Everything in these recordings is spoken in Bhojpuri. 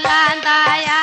मिलांदाया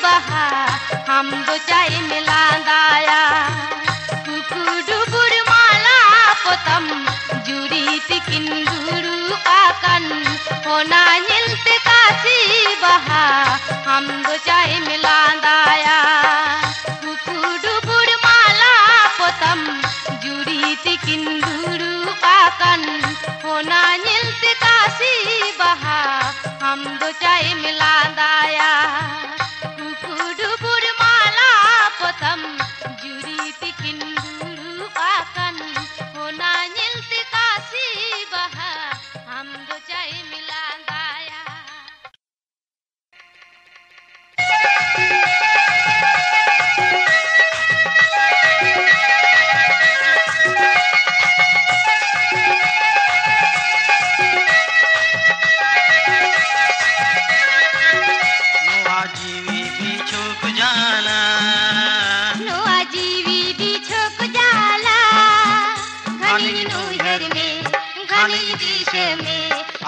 हम दो चाय मिलांदाया कुकुडुबुर माला पोतम जुड़ी तिकिंदुरु आकन होना निलते कासी बहा हम दो चाय मिलांदाया कुकुडुबुर माला पोतम जुड़ी तिकिंदुरु आकन होना निलते कासी बहा हम दो चाय मिलांदाया पोतम जुड़ी तिकिंदुरु आकन होना निलते कासी बहा हम दो चाय मिलांदाया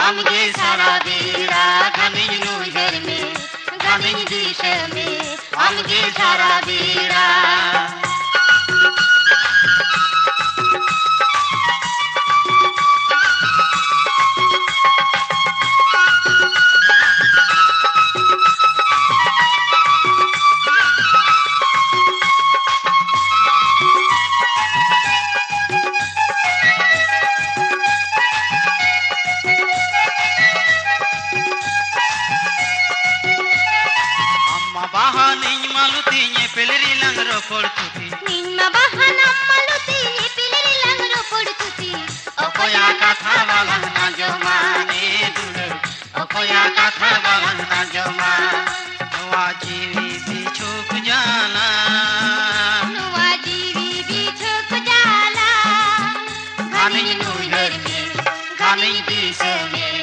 आमगे सारा बेड़ा घनी नुहर में घनी देश में आमगे सारा बेड़ा Ninma bahana maluti ni piliri langro podututi okoya katha balan na joma ne dule okoya katha balan na joma noa jivi bichuk jala घनी नुहर में घनी देश में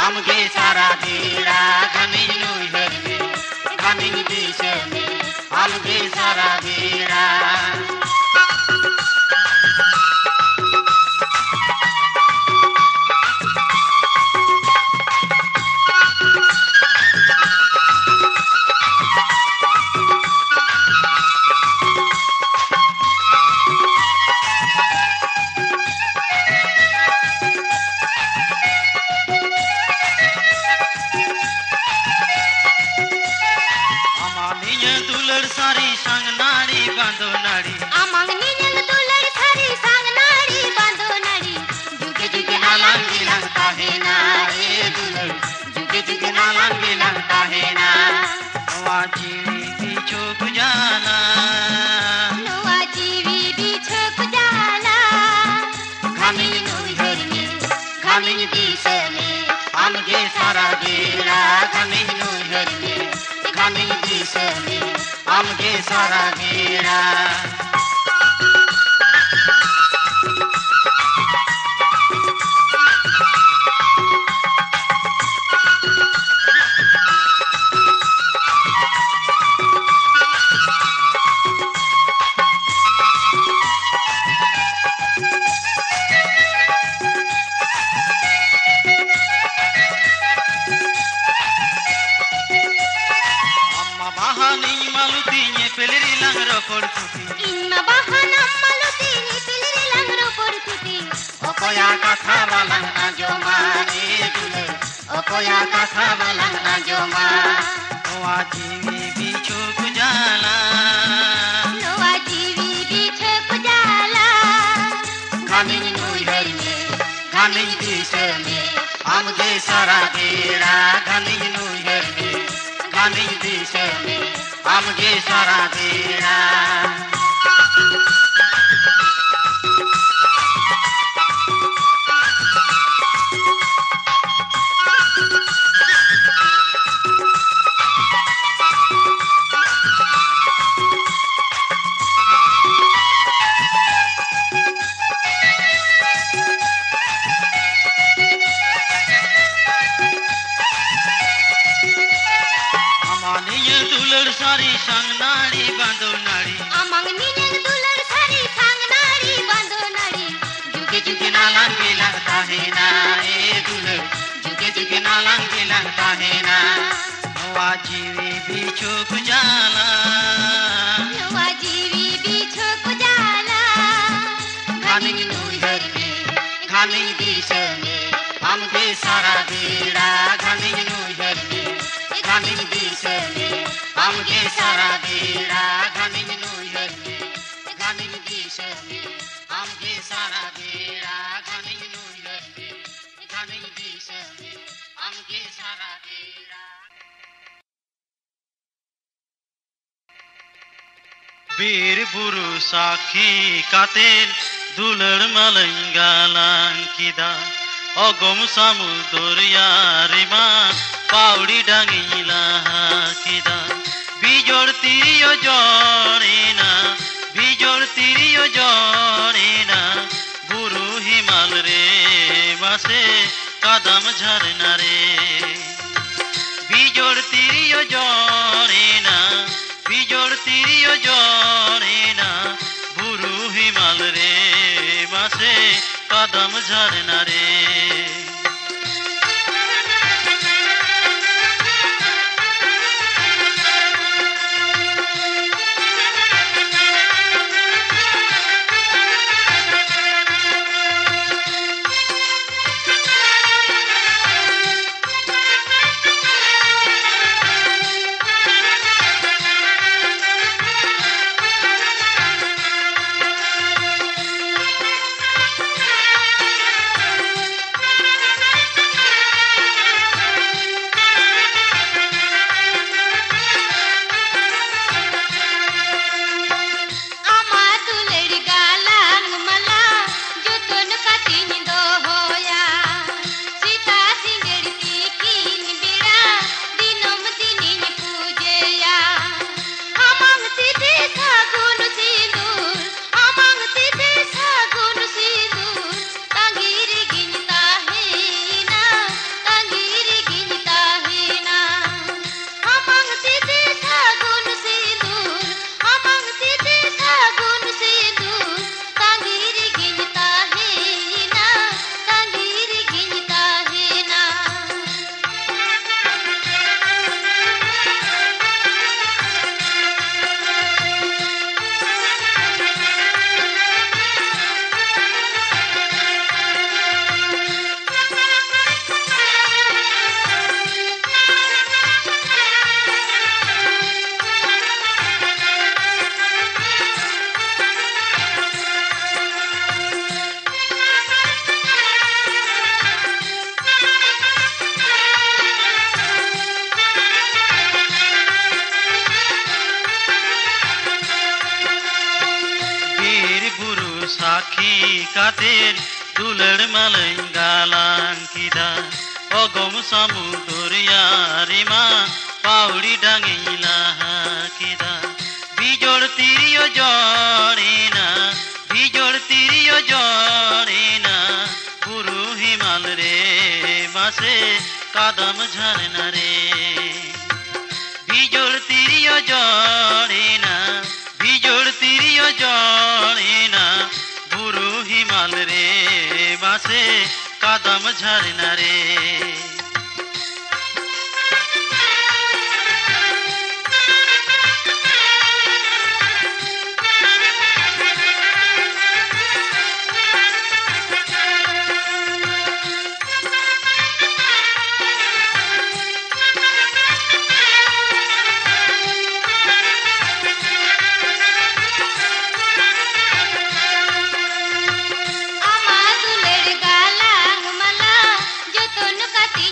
आमगे सारा बेड़ा घनी नुहर में घनी देश में आमगे सारा बेड़ा आमगे सारा बेड़ा घनी नुहर में घनी देश में आमगे सारा बेड़ा okoya katha balang na joma ne dule okoya katha balang na joma noa jivi bichuk jala घनी नुहर में घनी देश में आमगे सारा बेड़ा देश में आमगे सारा बेड़ा सारी संग नाड़ी बांधो नाड़ी आमंग नियंग दुलर सारी संग नाड़ी बांधो नाड़ी जुगे जुगे ना लंगे लगता है ना ए दुलर जुगे जुगे ना लंगे लगता है ना नवा जीवी बिछो कुजाला नवा जीवी बिछो कुजाला घानी नूहर में घानी देश में आमगे सारा बेड़ा घानी नूहर में घानी देश में आमगे सारा बेड़ा घानी नूहर में घानी देश में आमगे सारा बेड़ा घानी नूहर में घानी देश में आमगे सारा बेड़ा वीर बुरु साखी कातेर दुलर मलंगालां किदा अगम सामुदरिया रिमा पाउड़ी डांगिला किदा बिजोड़ तिरियो जड़ेना बिजोड़ तिरियो जड़ेना बुरु हिमाल रे बासे कदम झरना रे बिजोड़ तिरियो जड़ेना बिजोड़ तिरियो जड़ेना बुरु हिमाल रे बासे कदम झरना रे साखी कातेर दुलर मलंगालां किदा अगम सामुदरिया रिमा पाउड़ी डांगिला किदा बिजोड़ तिरियो जड़ेना बिजोड़ तिरियो जड़ेना बुरु हिमाल रे बासे कदम झरना रे बिजोड़ तिरियो जड़ेना बिजोड़ तिरियो जड़ेना बुरु हिमाल रे बासे कदम झरना रे आमा दुलर गालांग मला जतन काती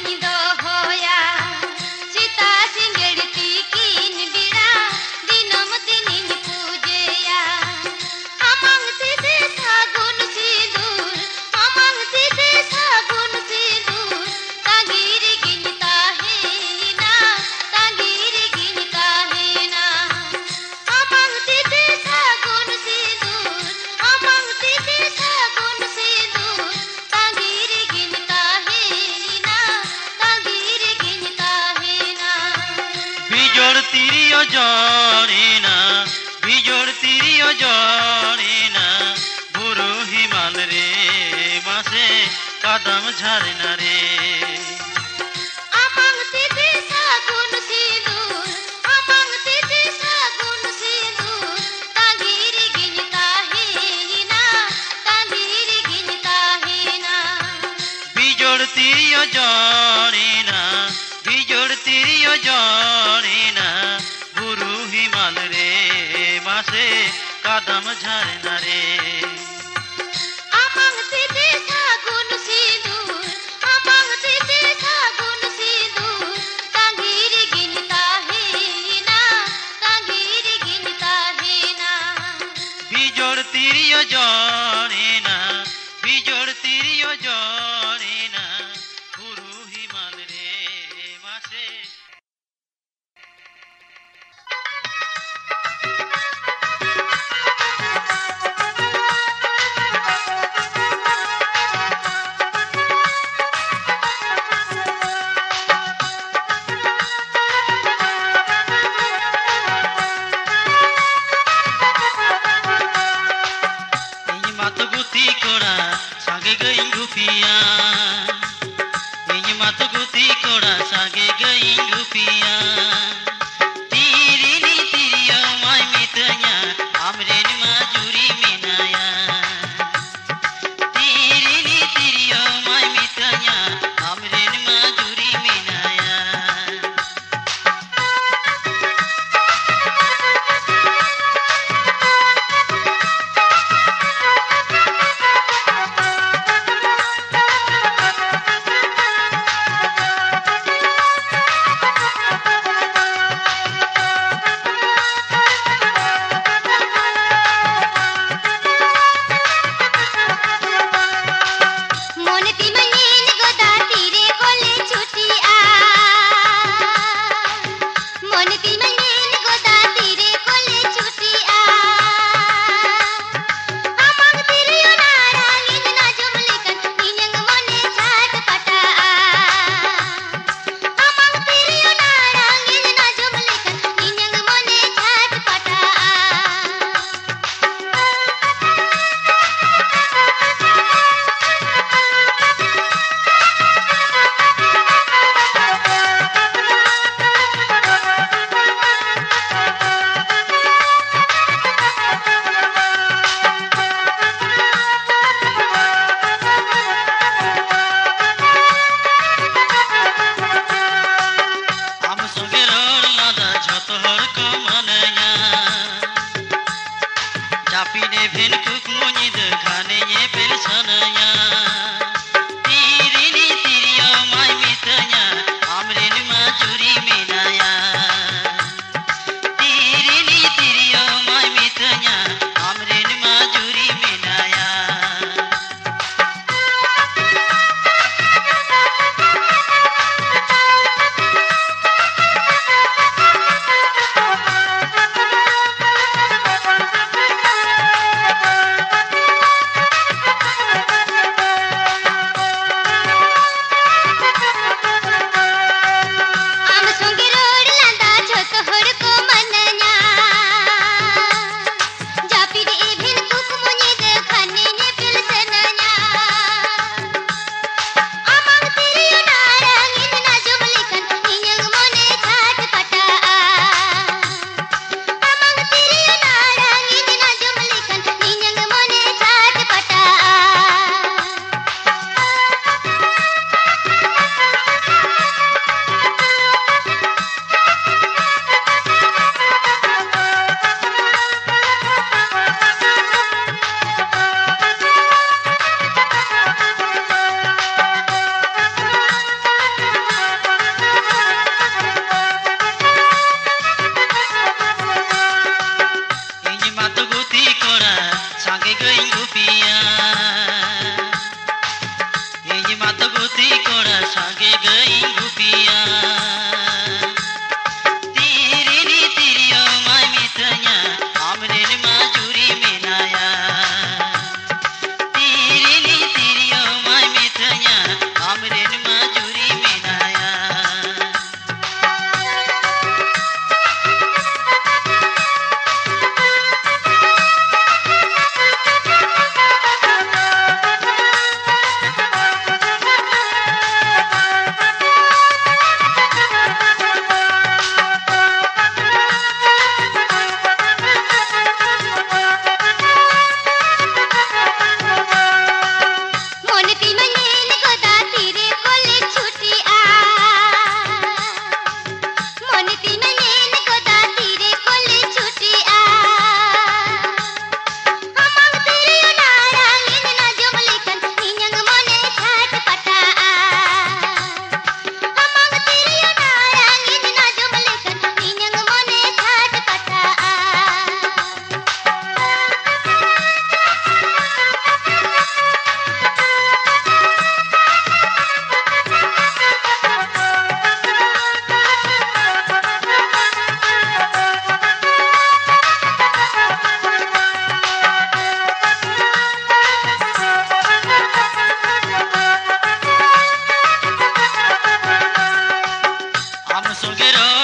বিজোড় তিরিও জড়ে না বিজোড় তিরিও জড়ে না বুড়ো হিমাল রে মাসে কদম ঝরে না রে Amang titi sagun sindur Amang titi sagun sindur Tangiri gini tahina Tangiri gini tahina বিজোড় তিরিও জড়ে না বিজোড় তিরিও জড়ে না বুড়ো হিমাল রে মাসে কদম ঝরে না রে Amang titi sagun sindur Amang titi sagun sindur Tangiri gini tahina Tangiri gini tahina বিজোড় তিরিও জড়ে না বিজোড় তিরিও জড়ে না বুড়ো হিমাল রে মাসে এই মাতগুতি কোড়া সাগে গই গুপিয়া सुगेरो